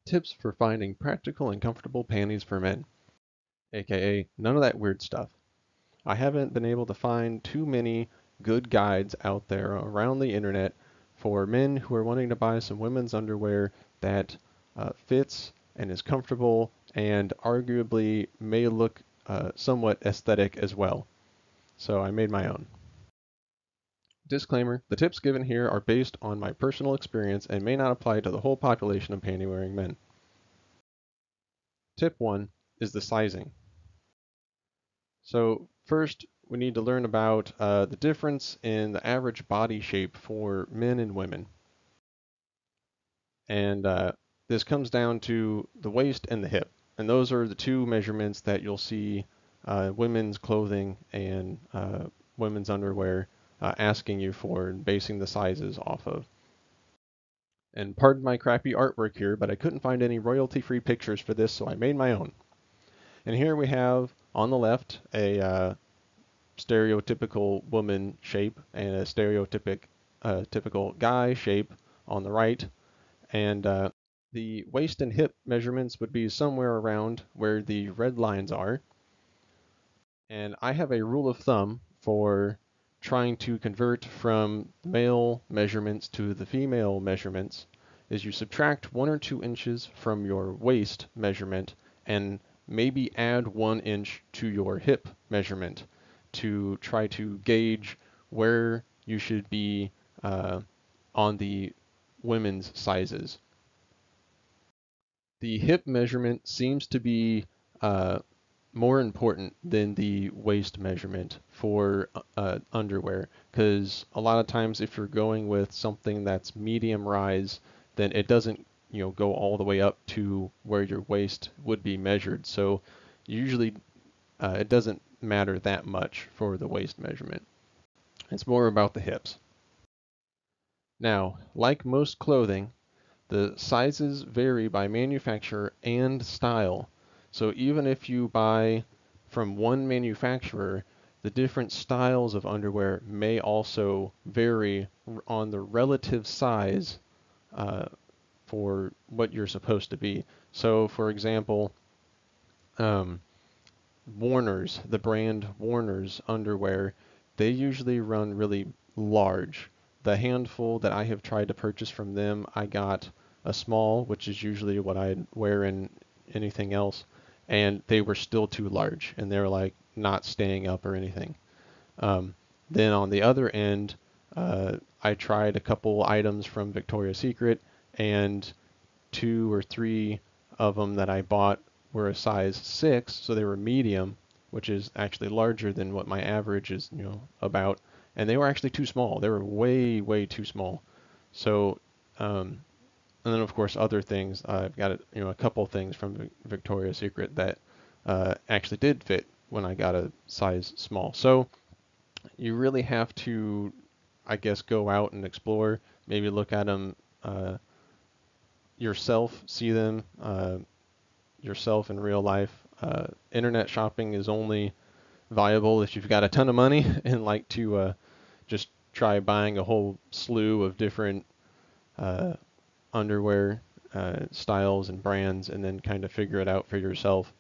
Tips for finding practical and comfortable panties for men, aka none of that weird stuff. I haven't been able to find too many good guides out there around the internet for men who are wanting to buy some women's underwear that fits and is comfortable and arguably may look somewhat aesthetic as well. So I made my own. Disclaimer, the tips given here are based on my personal experience and may not apply to the whole population of panty-wearing men. Tip 1 is the sizing. So first, we need to learn about the difference in the average body shape for men and women. And this comes down to the waist and the hip. And those are the two measurements that you'll see women's clothing and women's underwear asking you for and basing the sizes off of. And pardon my crappy artwork here, but I couldn't find any royalty-free pictures for this, so I made my own. And here we have on the left a stereotypical woman shape and a typical guy shape on the right. And the waist and hip measurements would be somewhere around where the red lines are. And I have a rule of thumb for trying to convert from male measurements to the female measurements is you subtract 1 or 2 inches from your waist measurement and maybe add 1 inch to your hip measurement to try to gauge where you should be on the women's sizes. The hip measurement seems to be more important than the waist measurement for underwear, because a lot of times if you're going with something that's medium rise, then it doesn't go all the way up to where your waist would be measured. So usually it doesn't matter that much for the waist measurement. It's more about the hips. Now, like most clothing, the sizes vary by manufacturer and style. So even if you buy from one manufacturer, the different styles of underwear may also vary on the relative size for what you're supposed to be. So for example, Warner's, the brand Warner's underwear, they usually run really large. The handful that I have tried to purchase from them, I got a small, which is usually what I'd wear in anything else, and they were still too large, and they were like not staying up or anything. Then on the other end, I tried a couple items from Victoria's Secret, and 2 or 3 of them that I bought were a size 6, so they were medium, which is actually larger than what my average is, about. And they were actually too small. They were way, way too small. So, and then of course other things. I've got a couple things from Victoria's Secret that actually did fit when I got a size small. So you really have to, I guess, go out and explore. Maybe look at them yourself, see them yourself in real life. Internet shopping is only viable if you've got a ton of money and like to just try buying a whole slew of different underwear styles and brands and then kind of figure it out for yourself.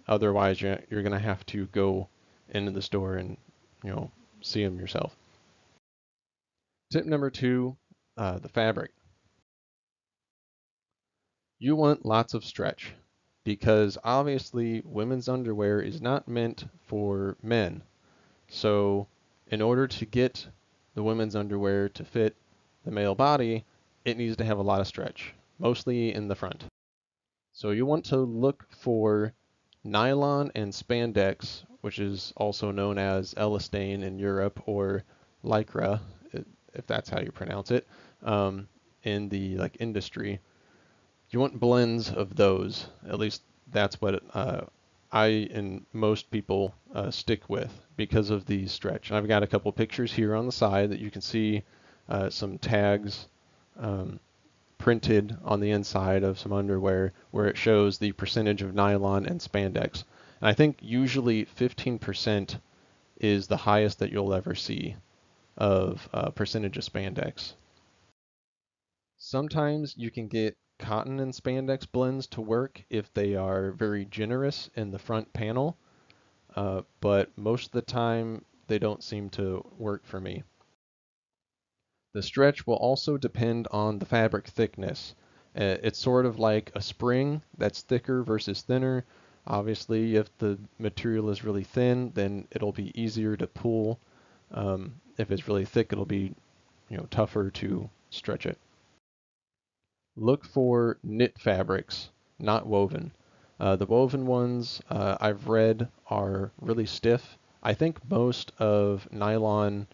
Otherwise, you're going to have to go into the store and see them yourself. Tip number 2, the fabric. You want lots of stretch because obviously women's underwear is not meant for men. So in order to get the women's underwear to fit the male body, it needs to have a lot of stretch, mostly in the front. So you want to look for nylon and spandex, which is also known as elastane in Europe, or lycra, if that's how you pronounce it, in the industry. You want blends of those. At least that's what I and most people stick with because of the stretch. I've got a couple pictures here on the side that you can see some tags printed on the inside of some underwear where it shows the percentage of nylon and spandex. And I think usually 15% is the highest that you'll ever see of percentage of spandex. Sometimes you can get cotton and spandex blends to work if they are very generous in the front panel, but most of the time they don't seem to work for me. The stretch will also depend on the fabric thickness. It's sort of like a spring that's thicker versus thinner. Obviously, if the material is really thin, then it'll be easier to pull. If it's really thick, it'll be, tougher to stretch it. Look for knit fabrics, not woven. The woven ones I've read are really stiff. I think most of nylon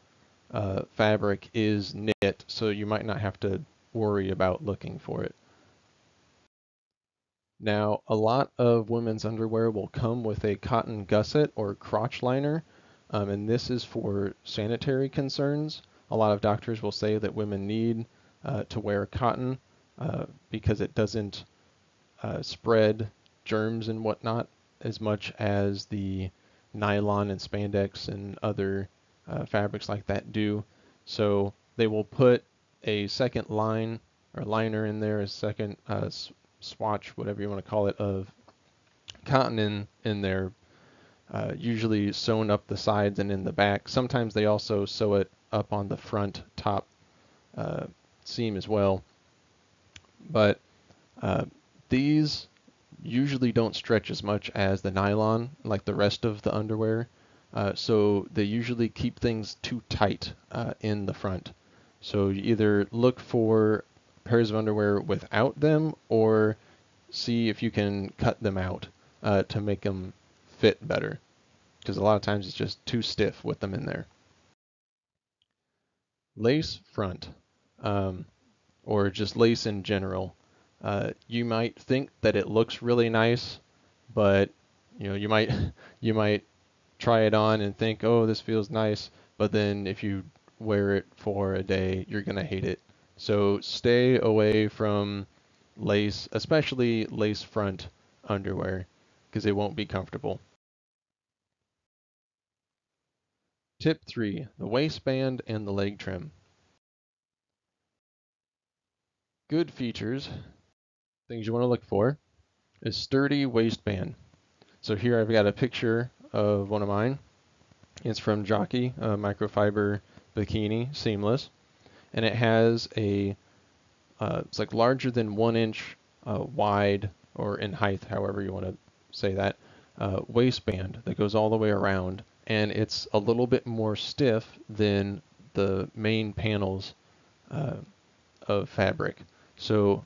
fabric is knit, so you might not have to worry about looking for it. Now, a lot of women's underwear will come with a cotton gusset or crotch liner, and this is for sanitary concerns. A lot of doctors will say that women need to wear cotton because it doesn't spread germs and whatnot as much as the nylon and spandex and other fabrics like that do. So they will put a second line or liner in there, a second swatch, whatever you want to call it, of cotton in there, usually sewn up the sides and in the back. Sometimes they also sew it up on the front top seam as well. But these usually don't stretch as much as the nylon, like the rest of the underwear. So they usually keep things too tight in the front. So you either look for pairs of underwear without them or see if you can cut them out to make them fit better. Because a lot of times it's just too stiff with them in there. Lace front, or just lace in general. You might think that it looks really nice, but you might you might try it on and think, oh, this feels nice, but then if you wear it for a day, you're gonna hate it. So stay away from lace, especially lace front underwear, because it won't be comfortable. Tip 3, the waistband and the leg trim. Good features, things you want to look for, is sturdy waistband. So here I've got a picture of one of mine. It's from Jockey, a microfiber bikini, seamless, and it has it's like larger than 1 inch wide, or in height, however you want to say that, waistband that goes all the way around, and it's a little bit more stiff than the main panels uh, of fabric. So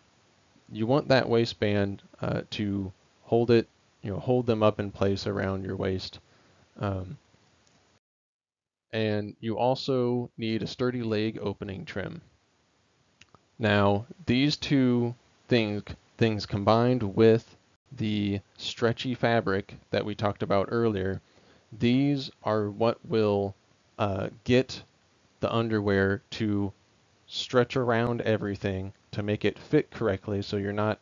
you want that waistband to hold it, hold them up in place around your waist. Um, and you also need a sturdy leg opening trim. Now, these two things combined with the stretchy fabric that we talked about earlier, these are what will get the underwear to stretch around everything to make it fit correctly, so you're not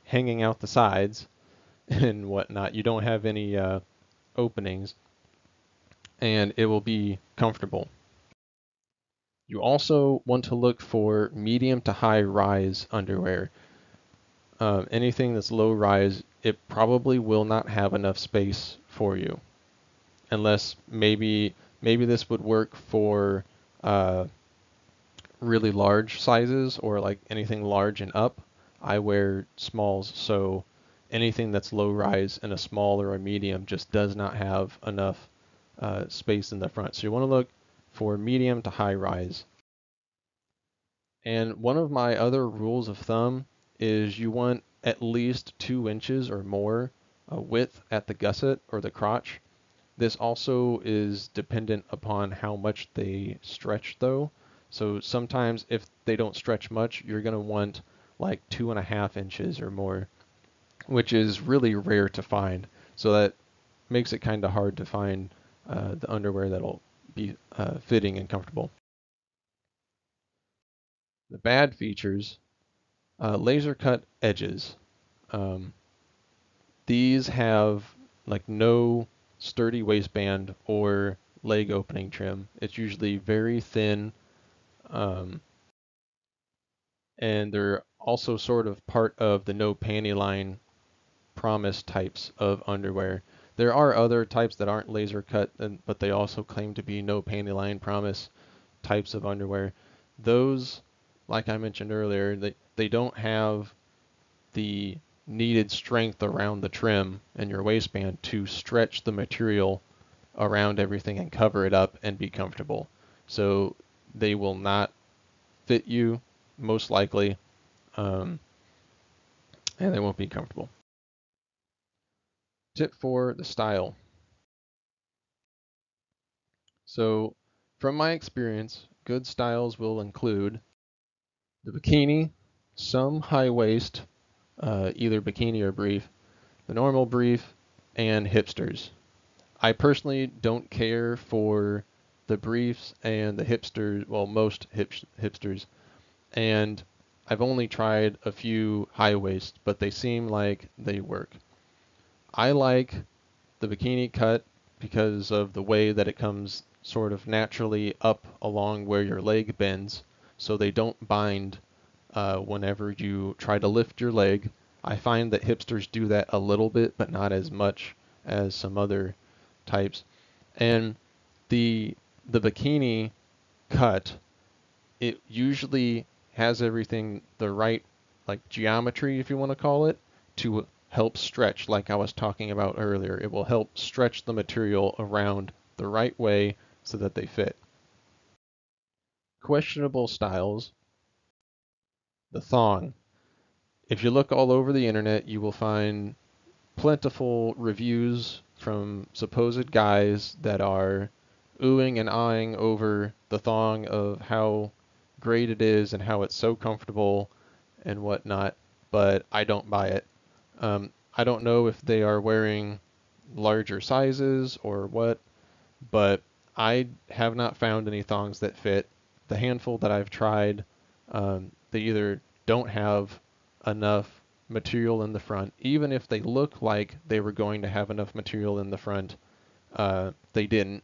hanging out the sides and whatnot. You don't have any openings, and it will be comfortable. You also want to look for medium to high rise underwear. Anything that's low rise, it probably will not have enough space for you, unless maybe this would work for really large sizes or like anything large and up. I wear smalls, so anything that's low rise and a small or a medium just does not have enough space in the front. So you want to look for medium to high rise. And one of my other rules of thumb is you want at least 2 inches or more width at the gusset or the crotch. This also is dependent upon how much they stretch though. So sometimes if they don't stretch much, you're going to want like 2.5 inches or more, which is really rare to find. So that makes it kind of hard to find the underwear that'll be fitting and comfortable. The bad features, laser cut edges. Um, these have like no sturdy waistband or leg opening trim. It's usually very thin, um, and they're also sort of part of the no panty line promise types of underwear. There are other types that aren't laser cut, but they also claim to be no panty line promise types of underwear. Those, like I mentioned earlier, they don't have the needed strength around the trim and your waistband to stretch the material around everything and cover it up and be comfortable. So they will not fit you, most likely, um, and they won't be comfortable. Tip 4, the style. So, from my experience, good styles will include the bikini, some high waist, either bikini or brief, the normal brief, and hipsters. I personally don't care for the briefs and the hipsters, well, most hipsters, and I've only tried a few high waist, but they seem like they work. I like the bikini cut because of the way that it comes sort of naturally up along where your leg bends, so they don't bind whenever you try to lift your leg. I find that hipsters do that a little bit, but not as much as some other types. And the bikini cut, it usually has everything the right like geometry, if you want to call it, to help stretch, like I was talking about earlier. It will help stretch the material around the right way so that they fit. Questionable styles, the thong. If you look all over the internet, you will find plentiful reviews from supposed guys that are oohing and ahhing over the thong of how great it is and how it's so comfortable and whatnot, but I don't buy it. I don't know if they are wearing larger sizes or what, but I have not found any thongs that fit. The handful that I've tried, they either don't have enough material in the front, even if they look like they were going to have enough material in the front, they didn't.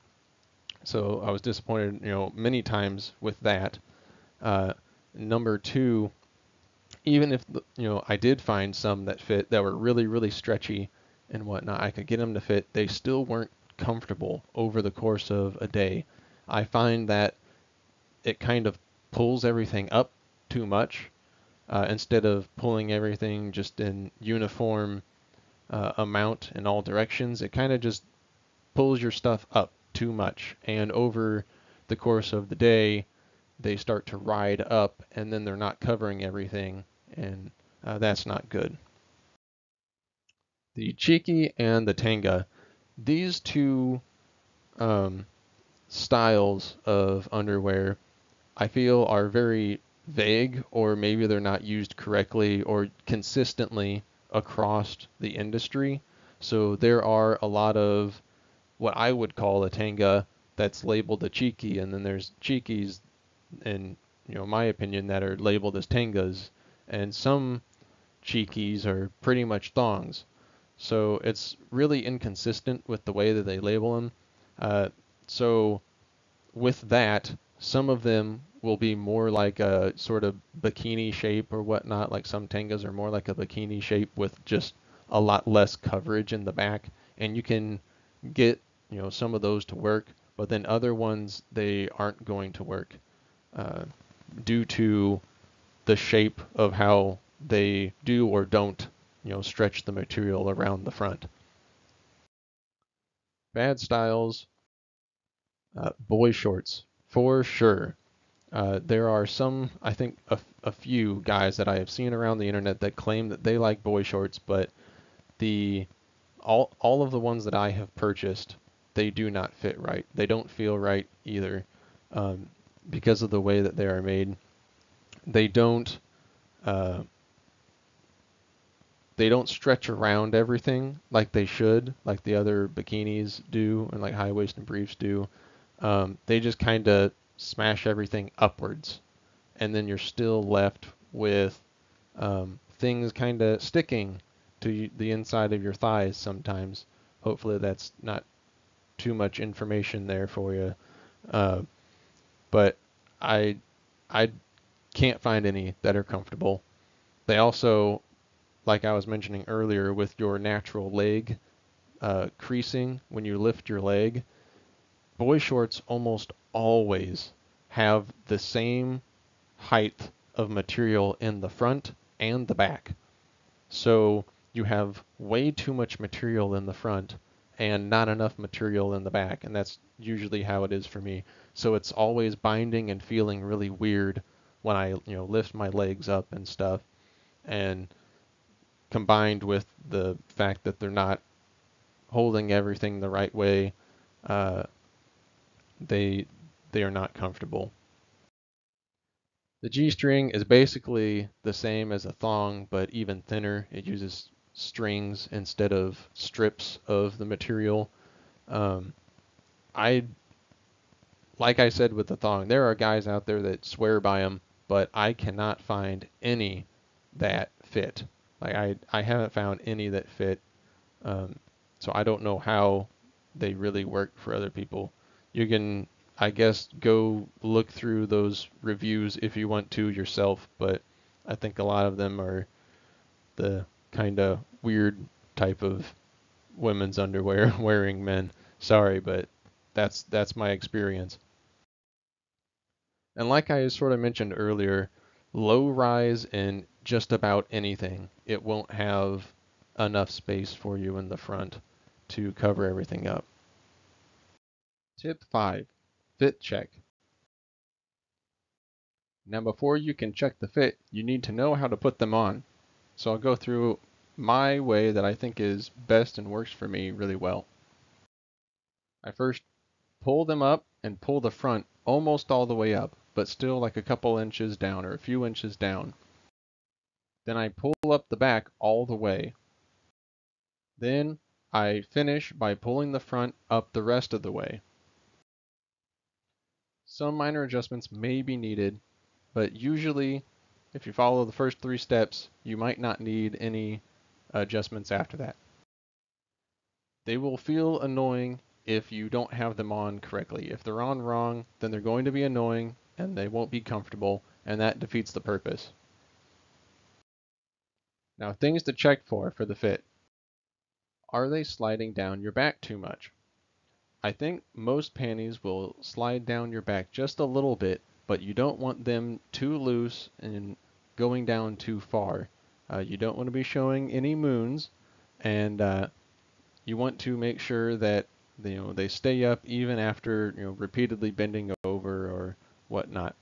So I was disappointed, many times with that. Uh, Number two, even if I did find some that fit that were really really stretchy and whatnot, I could get them to fit. They still weren't comfortable over the course of a day. I find that it kind of pulls everything up too much instead of pulling everything just in uniform amount in all directions. It kind of just pulls your stuff up too much, and over the course of the day, they start to ride up, and then they're not covering everything, and that's not good. The Cheeky and the Tanga, these two um, styles of underwear, I feel are very vague, or maybe they're not used correctly or consistently across the industry. So there are a lot of what I would call a tanga that's labeled a cheeky, and then there's cheekies, in my opinion, that are labeled as tangas, and some cheekies are pretty much thongs. So it's really inconsistent with the way that they label them. So with that, some of them will be more like a sort of bikini shape or whatnot. Like some tangas are more like a bikini shape with just a lot less coverage in the back, and you can get some of those to work, but then other ones they aren't going to work uh, due to the shape of how they do or don't stretch the material around the front. Bad styles, boy shorts for sure. There are some, I think, a few guys that I have seen around the internet that claim that they like boy shorts, but the all of the ones that I have purchased, they do not fit right. They don't feel right either, um, because of the way that they are made. They don't uh, they don't stretch around everything like they should, like the other bikinis do and like high waist and briefs do. They just kind of smash everything upwards, and then you're still left with things kind of sticking to the inside of your thighs sometimes. Hopefully that's not too much information there for you. Uh, but I I can't find any that are comfortable. They also, like I was mentioning earlier, with your natural leg creasing when you lift your leg, boy shorts almost always have the same height of material in the front and the back. So you have way too much material in the front and not enough material in the back, and that's usually how it is for me. So it's always binding and feeling really weird when I, lift my legs up and stuff, and combined with the fact that they're not holding everything the right way, uh, they they are not comfortable. The G-string is basically the same as a thong, but even thinner. It uses strings instead of strips of the material. Um, I, like I said with the thong, there are guys out there that swear by them, but I cannot find any that fit. Like I haven't found any that fit. Um, so I don't know how they really work for other people. You can, I guess, go look through those reviews if you want to yourself, but I think a lot of them are the kind of weird type of women's underwear wearing men. Sorry, but that's my experience. And like I sort of mentioned earlier, low rise in just about anything, it won't have enough space for you in the front to cover everything up. Tip 5. Fit check. Now before you can check the fit, you need to know how to put them on. So I'll go through my way that I think is best and works for me really well. I first pull them up and pull the front almost all the way up, but still like a couple inches down or a few inches down. Then I pull up the back all the way. Then I finish by pulling the front up the rest of the way. Some minor adjustments may be needed, but usually if you follow the first 3 steps, you might not need any adjustments after that. They will feel annoying if you don't have them on correctly. If they're on wrong, then they're going to be annoying and they won't be comfortable, and that defeats the purpose. Now, things to check for the fit. Are they sliding down your back too much? I think most panties will slide down your back just a little bit, but you don't want them too loose and going down too far. You don't want to be showing any moons, and you want to make sure that they stay up even after repeatedly bending over or whatnot.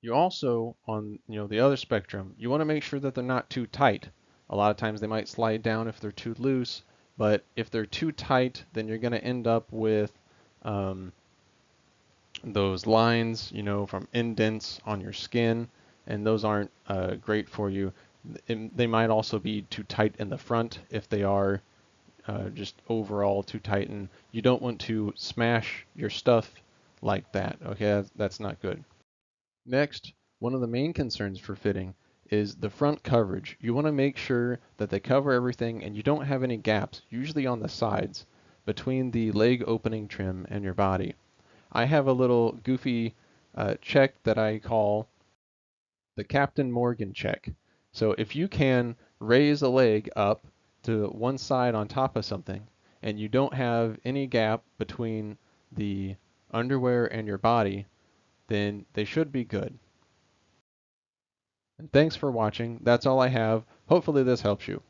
You also, on the other spectrum, you want to make sure that they're not too tight. A lot of times they might slide down if they're too loose, but if they're too tight, then you're going to end up with um, those lines, from indents on your skin, and those aren't great for you. They might also be too tight in the front if they are just overall too tight, and you don't want to smash your stuff like that. Okay, that's not good. Next, one of the main concerns for fitting is the front coverage. You want to make sure that they cover everything and you don't have any gaps, usually on the sides, between the leg opening trim and your body. I have a little goofy check that I call the Captain Morgan check. So if you can raise a leg up to one side on top of something and you don't have any gap between the underwear and your body, then they should be good. And thanks for watching. That's all I have. Hopefully this helps you.